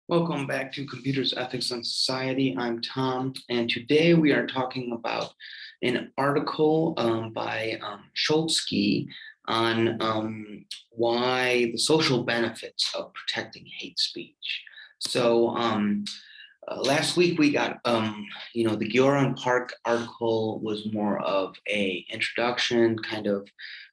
Welcome back to Computers, Ethics, and Society. I'm Tom, and today we are talking about an article by Schulzke on why the social benefits of protecting hate speech. So last week we got, the Gioran Park article was more of a introduction, kind of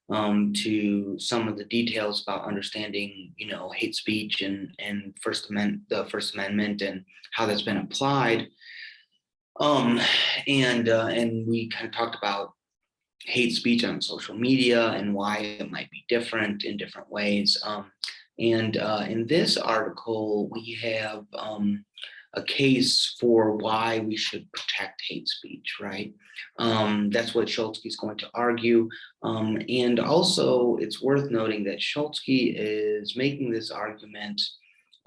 to some of the details about understanding, hate speech and the First Amendment and how that's been applied. And we kind of talked about hate speech on social media and why it might be different in different ways. In this article, we have a case for why we should protect hate speech, right? That's what Schulzke is going to argue. And also, it's worth noting that Schulzke is making this argument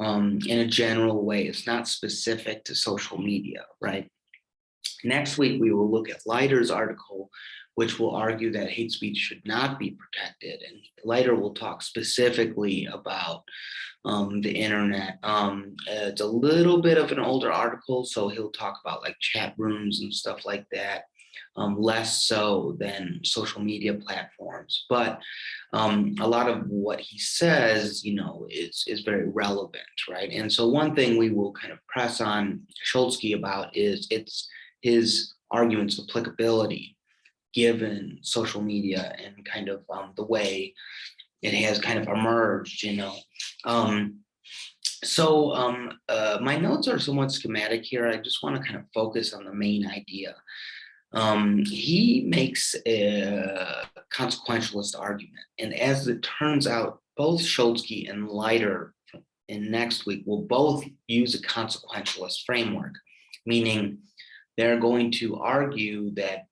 in a general way. It's not specific to social media, right? Next week, we will look at Leiter's article, which will argue that hate speech should not be protected. And Leiter will talk specifically about the internet. It's a little bit of an older article, so he'll talk about like chat rooms and stuff like that, less so than social media platforms. But a lot of what he says, is very relevant, right? And so one thing we will kind of press on Schulzke about is his argument's applicability given social media and kind of the way it has kind of emerged, My notes are somewhat schematic here. I just want to kind of focus on the main idea. He makes a consequentialist argument, and as it turns out, both Schulzke and Leiter in next week will both use a consequentialist framework, meaning they're going to argue that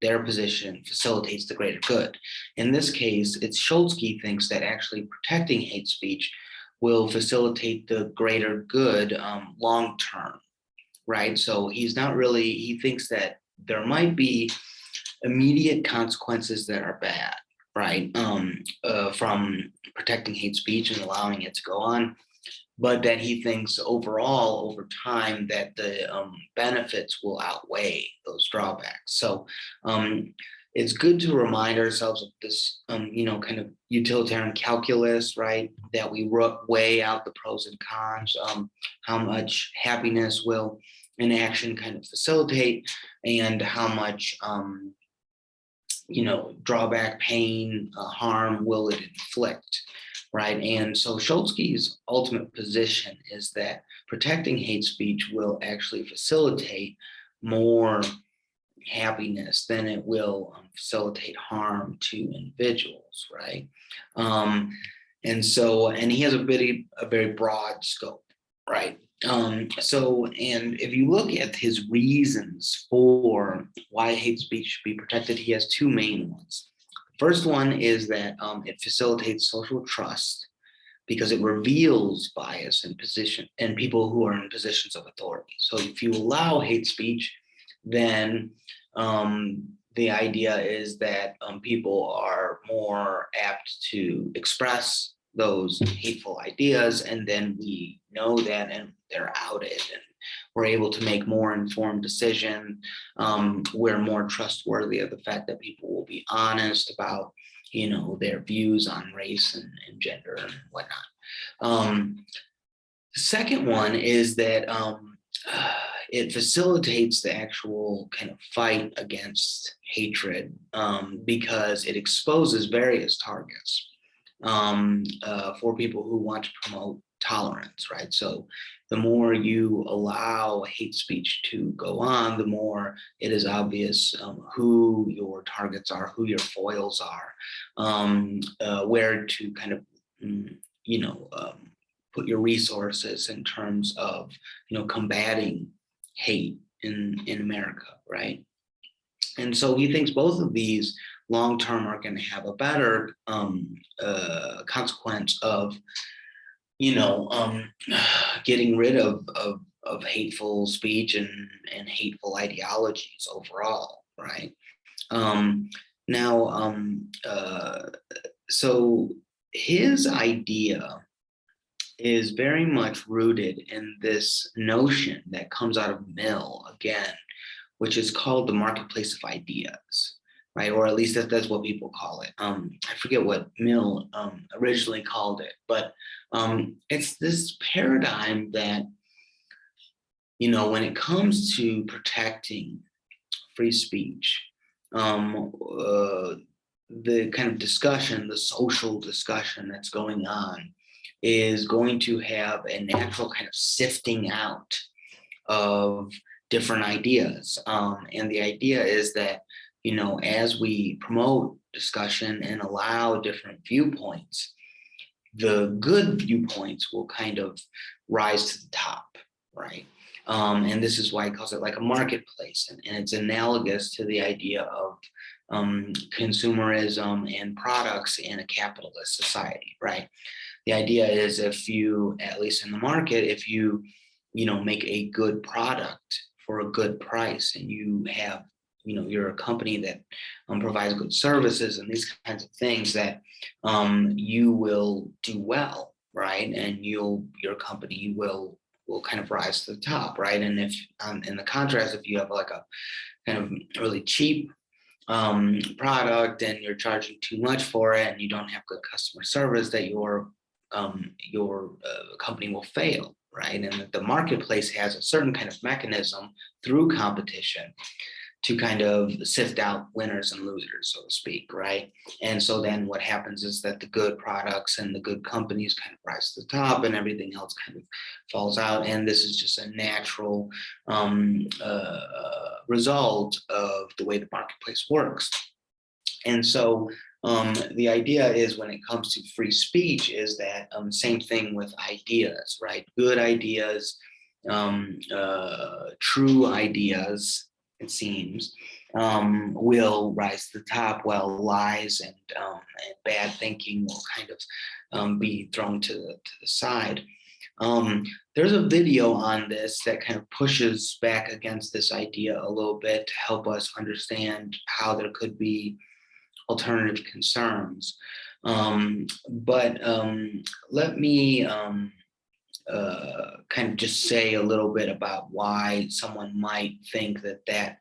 their position facilitates the greater good. In this case, it's Schulzke thinks that actually protecting hate speech will facilitate the greater good long term, right? So he thinks that there might be immediate consequences that are bad, right? From protecting hate speech and allowing it to go on, but that he thinks overall, over time, that the benefits will outweigh those drawbacks. So it's good to remind ourselves of this, kind of utilitarian calculus, right? That we weigh out the pros and cons, how much happiness will an action kind of facilitate, and how much, drawback, pain, harm will it inflict. Right. And so Schulzke's ultimate position is that protecting hate speech will actually facilitate more happiness than it will facilitate harm to individuals. Right. And he has a very broad scope. Right. And if you look at his reasons for why hate speech should be protected, he has two main ones. First one is that it facilitates social trust because it reveals bias and people who are in positions of authority. So if you allow hate speech, then the idea is that people are more apt to express those hateful ideas, and then we know that and they're outed, and we're able to make more informed decision. We're more trustworthy of the fact that people will be honest about, their views on race and gender and whatnot. The second one is that it facilitates the actual kind of fight against hatred because it exposes various targets for people who want to promote tolerance, right? So the more you allow hate speech to go on, the more it is obvious who your targets are, who your foils are, where to kind of, put your resources in terms of, combating hate in America, right? And so he thinks both of these long-term are going to have a better consequence of, getting rid of hateful speech and hateful ideologies overall, right? So his idea is very much rooted in this notion that comes out of Mill again, which is called the marketplace of ideas, right? Or at least that's what people call it. I forget what Mill originally called it, but it's this paradigm that, when it comes to protecting free speech, the kind of discussion, the social discussion that's going on is going to have a natural kind of sifting out of different ideas. And the idea is that, as we promote discussion and allow different viewpoints, the good viewpoints will kind of rise to the top, right? And this is why he calls it like a marketplace. And it's analogous to the idea of consumerism and products in a capitalist society, right? The idea is if you, at least in the market, if you, make a good product for a good price and you have, you're a company that provides good services and these kinds of things that you will do well, right? And your company will kind of rise to the top, right? And if in the contrast, if you have like a kind of really cheap product and you're charging too much for it and you don't have good customer service, that your company will fail, right? And the marketplace has a certain kind of mechanism through competition to kind of sift out winners and losers, so to speak, right? And so then what happens is that the good products and the good companies kind of rise to the top and everything else kind of falls out. And this is just a natural result of the way the marketplace works. And so the idea is when it comes to free speech is that same thing with ideas, right? Good ideas, true ideas, it seems, will rise to the top, while lies and bad thinking will kind of be thrown to the side. There's a video on this that kind of pushes back against this idea a little bit to help us understand how there could be alternative concerns. But let me kind of just say a little bit about why someone might think that that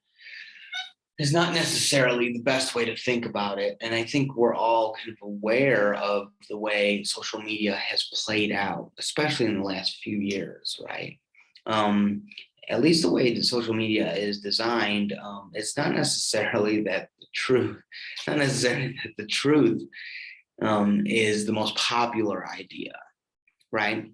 is not necessarily the best way to think about it. And I think we're all kind of aware of the way social media has played out, especially in the last few years, right? At least the way that social media is designed, it's not necessarily that the truth, it's not necessarily that the truth is the most popular idea, right?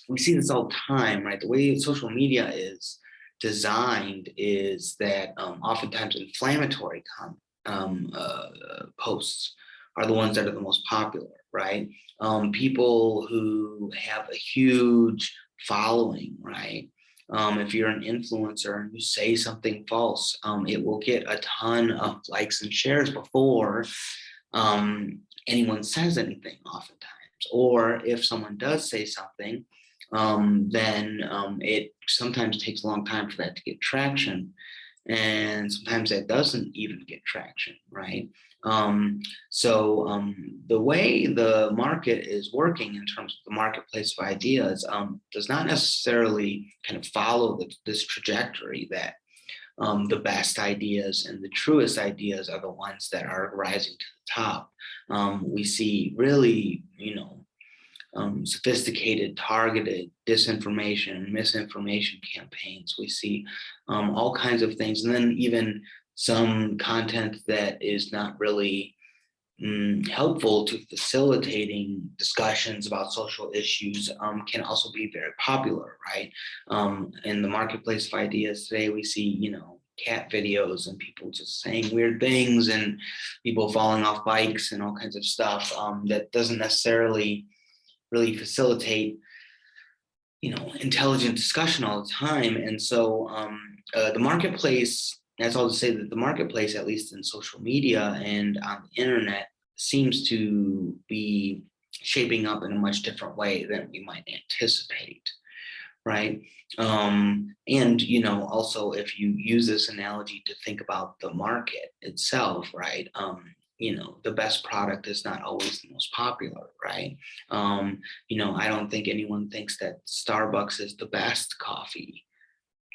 We see this all the time, right? The way social media is designed is that oftentimes inflammatory posts are the ones that are the most popular, right? People who have a huge following, right? If you're an influencer and you say something false, it will get a ton of likes and shares before anyone says anything oftentimes. Or if someone does say something, then it sometimes takes a long time for that to get traction. And sometimes that doesn't even get traction, right? So the way the market is working in terms of the marketplace of ideas does not necessarily kind of follow this trajectory that the best ideas and the truest ideas are the ones that are rising to the top. We see really, sophisticated, targeted disinformation and misinformation campaigns. We see all kinds of things. And then even some content that is not really helpful to facilitating discussions about social issues can also be very popular, right? In the marketplace of ideas today, we see, cat videos and people just saying weird things and people falling off bikes and all kinds of stuff that doesn't necessarily really facilitate, intelligent discussion all the time. And so the marketplace, that's all to say that the marketplace, at least in social media and on the internet, seems to be shaping up in a much different way than we might anticipate, right? And, also if you use this analogy to think about the market itself, right? the best product is not always the most popular, right? I don't think anyone thinks that Starbucks is the best coffee,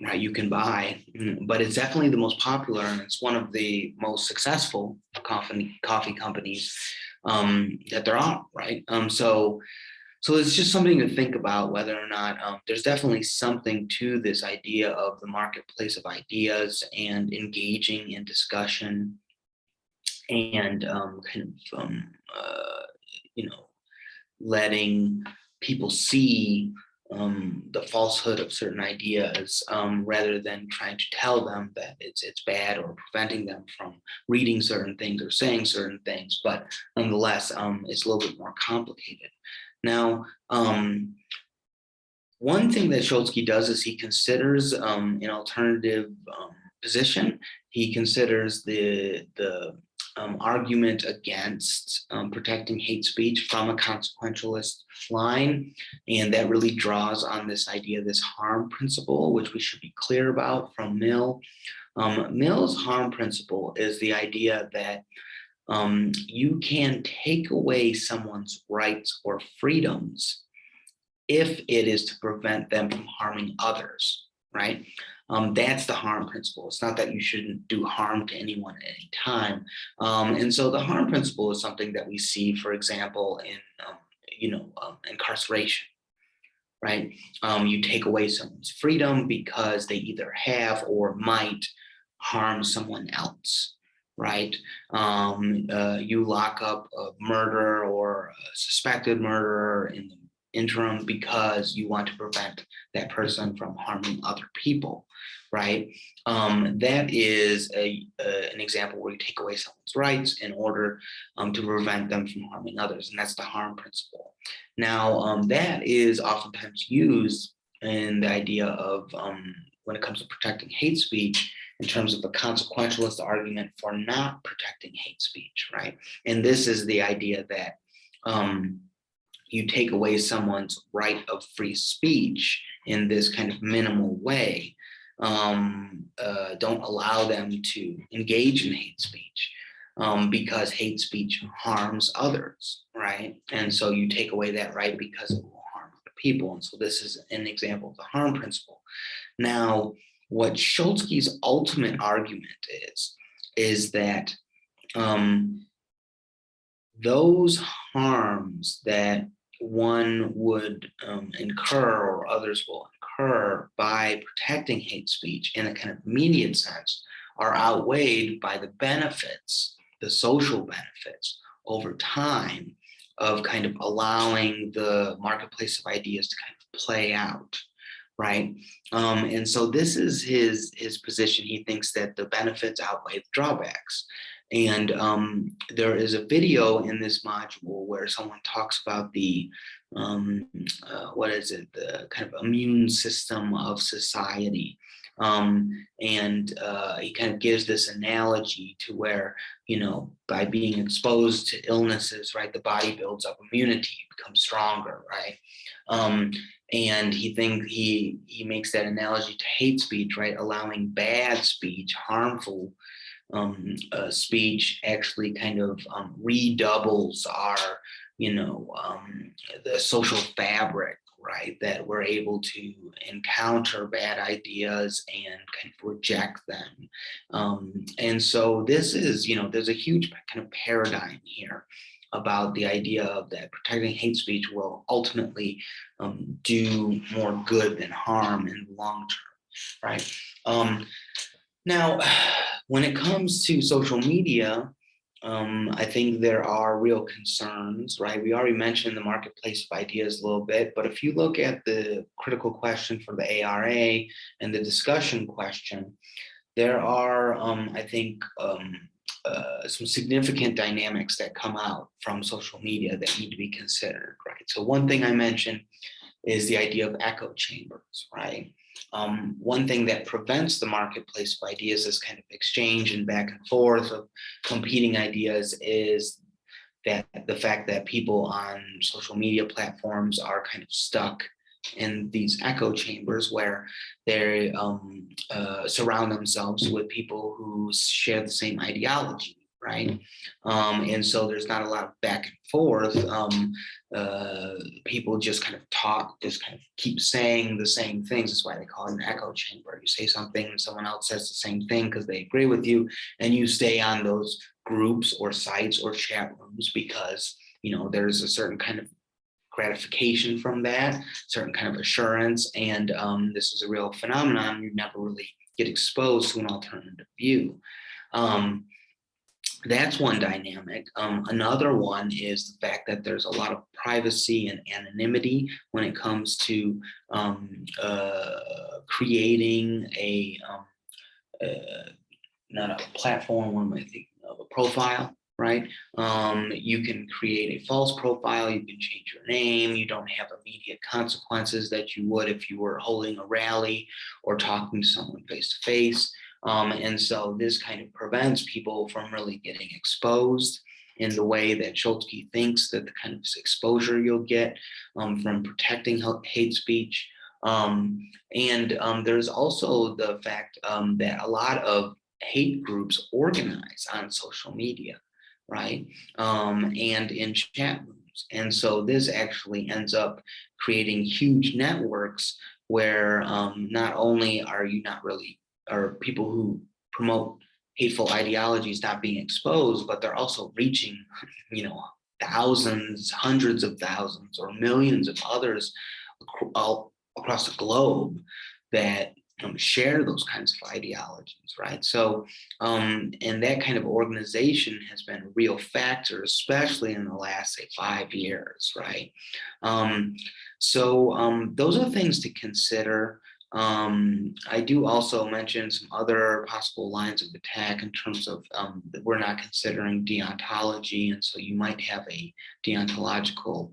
right, you can buy, but it's definitely the most popular and it's one of the most successful coffee companies that there are, right? So it's just something to think about whether or not there's definitely something to this idea of the marketplace of ideas and engaging in discussion and you know, letting people see the falsehood of certain ideas rather than trying to tell them that it's bad or preventing them from reading certain things or saying certain things. But nonetheless, it's a little bit more complicated. Now, one thing that Schulzke does is he considers an alternative position. He considers the argument against protecting hate speech from a consequentialist line, and that really draws on this idea, this harm principle, which we should be clear about from Mill. Mill's harm principle is the idea that you can take away someone's rights or freedoms if it is to prevent them from harming others, right? That's the harm principle. It's not that you shouldn't do harm to anyone at any time. And so the harm principle is something that we see, for example, in incarceration, right? You take away someone's freedom because they either have or might harm someone else, right? You lock up a murderer or a suspected murderer in the interim because you want to prevent that person from harming other people, right? That is an example where you take away someone's rights in order to prevent them from harming others, and that's the harm principle. Now, that is oftentimes used in the idea of when it comes to protecting hate speech in terms of a consequentialist argument for not protecting hate speech, right? And this is the idea that you take away someone's right of free speech in this kind of minimal way, don't allow them to engage in hate speech because hate speech harms others, right? And so you take away that right because it will harm other people. And so this is an example of the harm principle. Now, what Schulzke's ultimate argument is that those harms that one would incur or others will incur by protecting hate speech in a kind of immediate sense are outweighed by the benefits, the social benefits over time of kind of allowing the marketplace of ideas to kind of play out, right? And so this is his position. He thinks that the benefits outweigh the drawbacks. And there is a video in this module where someone talks about the, the kind of immune system of society. And he kind of gives this analogy to where, by being exposed to illnesses, right, the body builds up immunity, becomes stronger, right? And he makes that analogy to hate speech, right? Allowing bad speech, harmful speech actually kind of redoubles our, the social fabric, right? That we're able to encounter bad ideas and kind of reject them. And so this is, there's a huge kind of paradigm here about the idea of that protecting hate speech will ultimately do more good than harm in the long term, right? Now, when it comes to social media, I think there are real concerns, right? We already mentioned the marketplace of ideas a little bit, but if you look at the critical question for the ARA and the discussion question, there are, I think, some significant dynamics that come out from social media that need to be considered, right? So one thing I mentioned is the idea of echo chambers, right? One thing that prevents the marketplace of ideas, this kind of exchange and back and forth of competing ideas, is that the fact that people on social media platforms are kind of stuck in these echo chambers where they surround themselves with people who share the same ideology, right? And so there's not a lot of back and forth. People just kind of talk, just kind of keep saying the same things. That's why they call it an echo chamber. You say something and someone else says the same thing because they agree with you, and you stay on those groups or sites or chat rooms because there's a certain kind of gratification from that, certain kind of assurance, and this is a real phenomenon. You never really get exposed to an alternative view. That's one dynamic. Another one is the fact that there's a lot of privacy and anonymity when it comes to creating not a platform, what am I thinking of, a profile, right? You can create a false profile, you can change your name, you don't have immediate consequences that you would if you were holding a rally or talking to someone face to face. And so this kind of prevents people from really getting exposed in the way that Schulzke thinks that the kind of exposure you'll get from protecting hate speech. And there's also the fact that a lot of hate groups organize on social media, right? And in chat rooms. And so this actually ends up creating huge networks where not only are you not really, are people who promote hateful ideologies not being exposed, but they're also reaching, thousands, hundreds of thousands, or millions of others all across the globe that share those kinds of ideologies, right? So, and that kind of organization has been a real factor, especially in the last, say, 5 years, right? So those are things to consider. I do also mention some other possible lines of attack in terms of that we're not considering deontology, and so you might have a deontological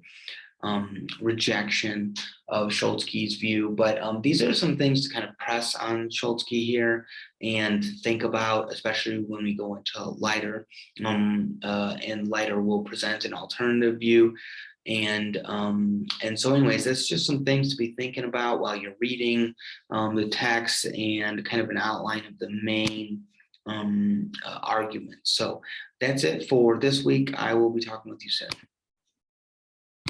rejection of Schulzke's view. But these are some things to kind of press on Schulzke here and think about, especially when we go into Leiter. And Leiter will present an alternative view. And so anyways, that's just some things to be thinking about while you're reading the text and kind of an outline of the main arguments. So that's it for this week. I will be talking with you soon.